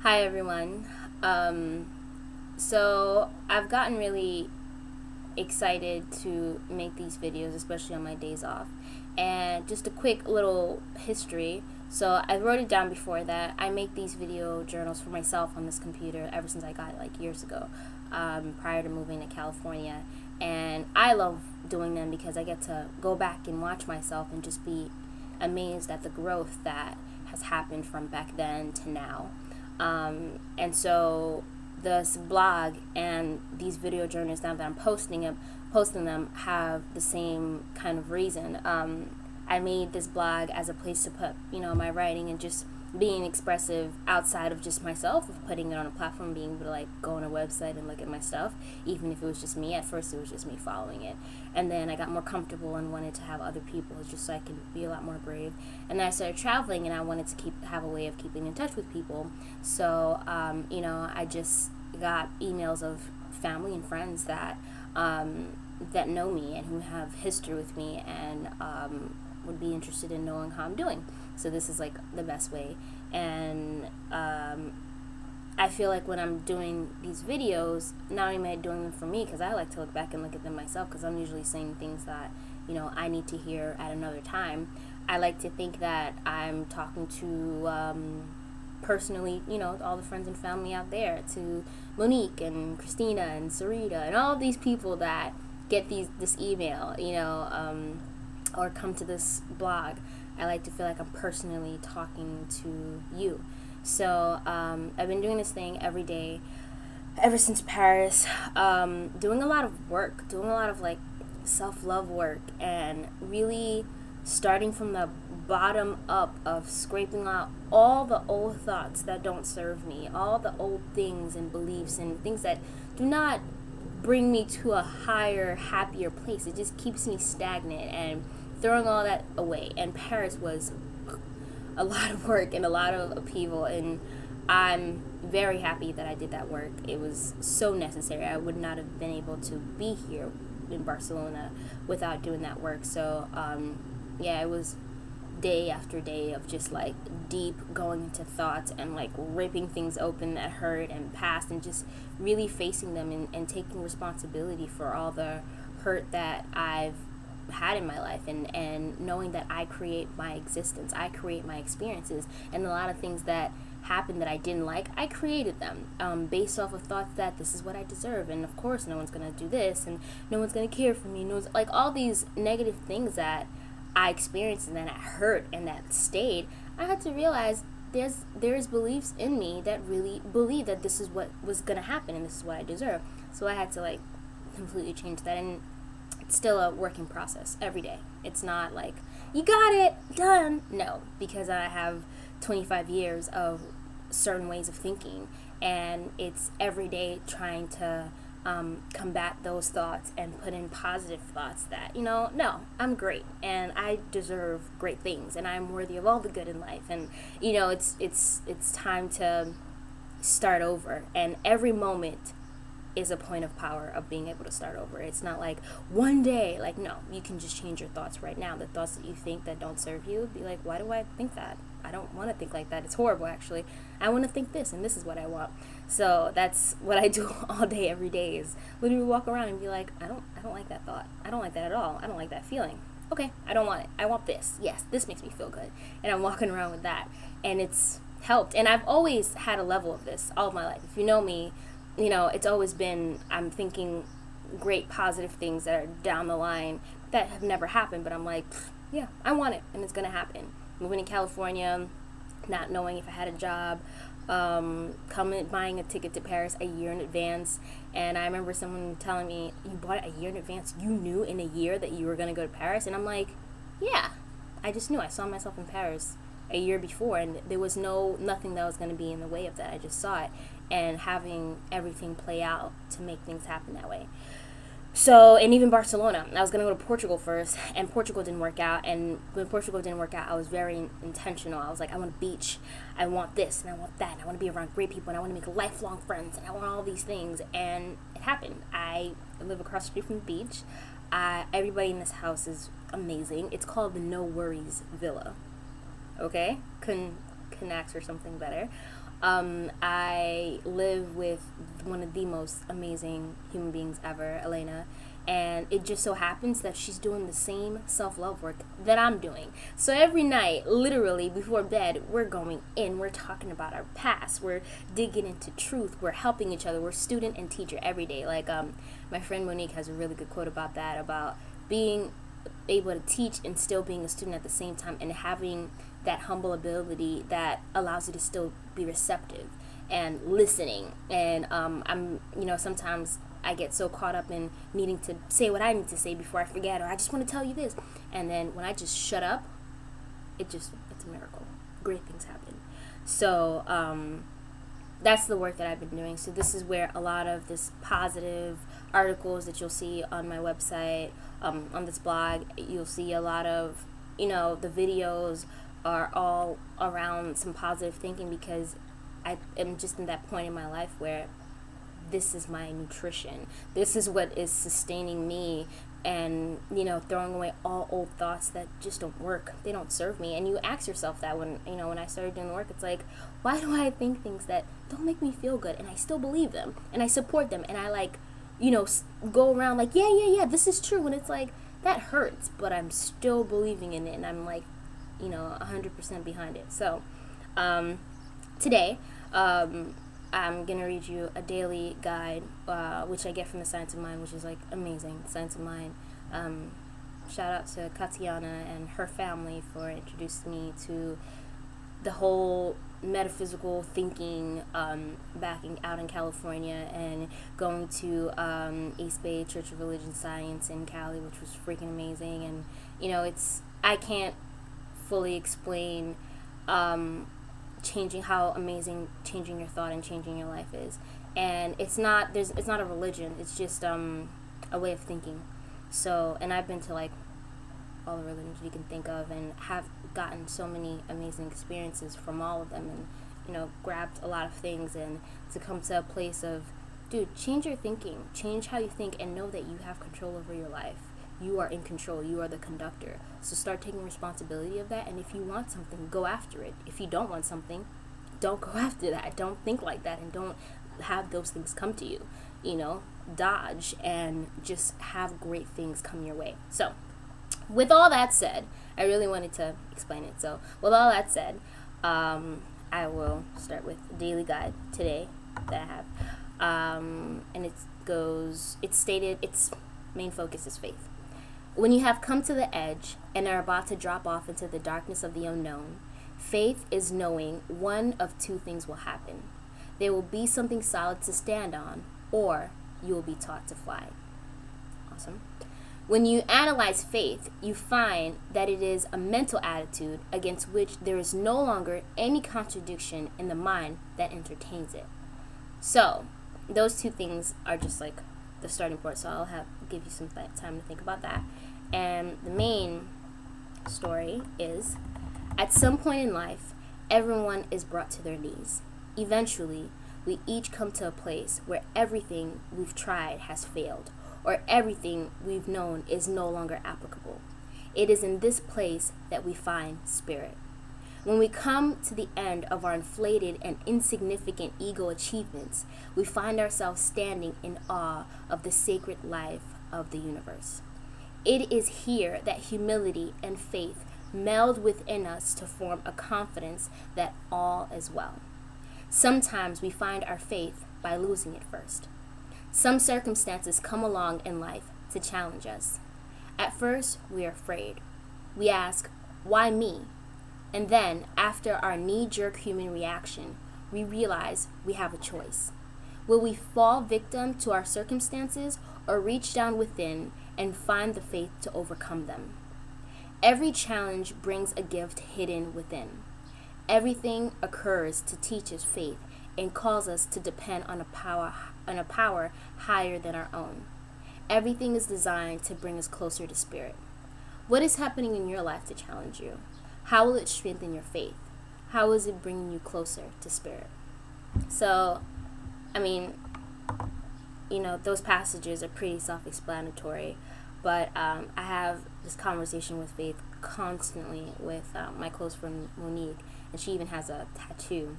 Hi everyone. So I've gotten really excited to make these videos, especially on my days off. And just a quick little history. So I wrote it down before that I make these video journals for myself on this computer ever since I got it like years ago, prior to moving to California. And I love doing them because I get to go back and watch myself and just be amazed at the growth that has happened from back then to now. And so this blog and these video journals now that I'm posting them have the same kind of reason. I made this blog as a place to put, my writing and just being expressive outside of just myself, of putting it on a platform, being able to like go on a website and look at my stuff, even if it was just me. At first it was just me following it, and then I got more comfortable and wanted to have other people just so I could be a lot more brave. And then I started traveling and I wanted to have a way of keeping in touch with people. So I just got emails of family and friends that that know me and who have history with me and would be interested in knowing how I'm doing. So this is like the best way. And I feel like when I'm doing these videos, not only am I doing them for me, because I like to look back and look at them myself, because I'm usually saying things that I need to hear at another time. I like to think that I'm talking to personally, all the friends and family out there, to Monique and Christina and Sarita and all these people that get this email, or come to this blog. I like to feel like I'm personally talking to you. So I've been doing this thing every day ever since Paris, doing a lot of work, doing a lot of like self-love work, and really starting from the bottom up of scraping out all the old thoughts that don't serve me, all the old things and beliefs and things that do not bring me to a higher, happier place. It just keeps me stagnant, and throwing all that away. And Paris was a lot of work and a lot of upheaval, and I'm very happy that I did that work. It was so necessary. I would not have been able to be here in Barcelona without doing that work. So it was day after day of just like deep going into thoughts and like ripping things open that hurt and past, and just really facing them and taking responsibility for all the hurt that I've had in my life, and knowing that I create my existence, I create my experiences, and a lot of things that happened that I didn't like, I created them based off of thoughts that this is what I deserve, and of course no one's gonna do this, and no one's gonna care for me, like all these negative things that I experienced and that hurt and that stayed. I had to realize there's beliefs in me that really believe that this is what was gonna happen and this is what I deserve. So I had to like completely change that, and it's still a working process every day. It's not like you got it done. No, because I have 25 years of certain ways of thinking, and it's every day trying to combat those thoughts and put in positive thoughts that no, I'm great and I deserve great things and I'm worthy of all the good in life, and it's time to start over, and every moment is a point of power of being able to start over. It's not like one day, like, no, you can just change your thoughts right now. The thoughts that you think that don't serve you, be like, why do I think that? I don't want to think like that. It's horrible, actually. I want to think this, and this is what I want. So that's what I do all day, every day, is literally walk around and be like, I don't like that thought. I don't like that at all. I don't like that feeling. Okay, I don't want it. I want this. Yes, this makes me feel good. And I'm walking around with that. And it's helped. And I've always had a level of this all of my life. If you know me, it's always been, I'm thinking great positive things that are down the line that have never happened, but I'm like, yeah, I want it, and it's going to happen. Moving to California, not knowing if I had a job, buying a ticket to Paris a year in advance, and I remember someone telling me, you bought it a year in advance? You knew in a year that you were going to go to Paris? And I'm like, yeah, I just knew. I saw myself in Paris a year before, and there was nothing that was going to be in the way of that. I just saw it, and having everything play out to make things happen that way. So, and even Barcelona, I was going to go to Portugal first, and Portugal didn't work out, and when Portugal didn't work out, I was very intentional. I was like, I want a beach, I want this, and I want that, and I want to be around great people, and I want to make lifelong friends, and I want all these things, and it happened. I live across the street from the beach. Everybody in this house is amazing. It's called the No Worries Villa. Okay? Couldn't ask for something better. I live with one of the most amazing human beings ever, Elena, and it just so happens that she's doing the same self-love work that I'm doing. So every night, literally before bed, we're going in, we're talking about our past, we're digging into truth, we're helping each other, we're student and teacher every day. Like my friend Monique has a really good quote about that, about being able to teach and still being a student at the same time, and having that humble ability that allows you to still be receptive and listening. And I'm, sometimes I get so caught up in needing to say what I need to say before I forget, or I just want to tell you this. And then when I just shut up, it's a miracle. Great things happen. So that's the work that I've been doing. So this is where a lot of this positive articles that you'll see on my website, on this blog, you'll see a lot of, the videos are all around some positive thinking, because I am just in that point in my life where this is my nutrition. This is what is sustaining me, and throwing away all old thoughts that just don't work. They don't serve me. And you ask yourself that when I started doing the work. It's like, why do I think things that don't make me feel good, and I still believe them, and I support them, and I go around like, yeah, this is true, and it's like, that hurts, but I'm still believing in it, and I'm like 100% behind it. So today I'm going to read you a daily guide, which I get from the Science of Mind, which is like amazing. Science of Mind. Shout out to Katiana and her family for introducing me to the whole metaphysical thinking back out in California, and going to East Bay Church of Religion Science in Cali, which was freaking amazing. And I can't fully explain how amazing changing your thought and changing your life is. And it's not a religion, it's just a way of thinking. So, and I've been to like all the religions you can think of, and have gotten so many amazing experiences from all of them, and grabbed a lot of things, and to come to a place of, dude, change your thinking, change how you think, and know that you have control over your life. You are in control. You are the conductor. So start taking responsibility of that. And if you want something, go after it. If you don't want something, don't go after that. Don't think like that, and don't have those things come to you. Dodge, and just have great things come your way. So with all that said, I really wanted to explain it. So with all that said, I will start with the daily guide today that I have. And it's stated, its main focus is faith. When you have come to the edge and are about to drop off into the darkness of the unknown, faith is knowing one of two things will happen. There will be something solid to stand on, or you will be taught to fly. Awesome. When you analyze faith, you find that it is a mental attitude against which there is no longer any contradiction in the mind that entertains it. So, those two things are just like the starting point. So I'll give you some time to think about that. And the main story is, at some point in life, everyone is brought to their knees. Eventually, we each come to a place where everything we've tried has failed, or everything we've known is no longer applicable. It is in this place that we find spirit. When we come to the end of our inflated and insignificant ego achievements, we find ourselves standing in awe of the sacred life of the universe. It is here that humility and faith meld within us to form a confidence that all is well. Sometimes we find our faith by losing it first. Some circumstances come along in life to challenge us. At first, we are afraid. We ask, why me? And then, after our knee-jerk human reaction, we realize we have a choice. Will we fall victim to our circumstances, or reach down within and find the faith to overcome them? Every challenge brings a gift hidden within. Everything occurs to teach us faith and calls us to depend on a power higher than our own. Everything is designed to bring us closer to spirit. What is happening in your life to challenge you? How will it strengthen your faith? How is it bringing you closer to spirit? So, those passages are pretty self-explanatory, but I have this conversation with faith constantly with my close friend Monique, and she even has a tattoo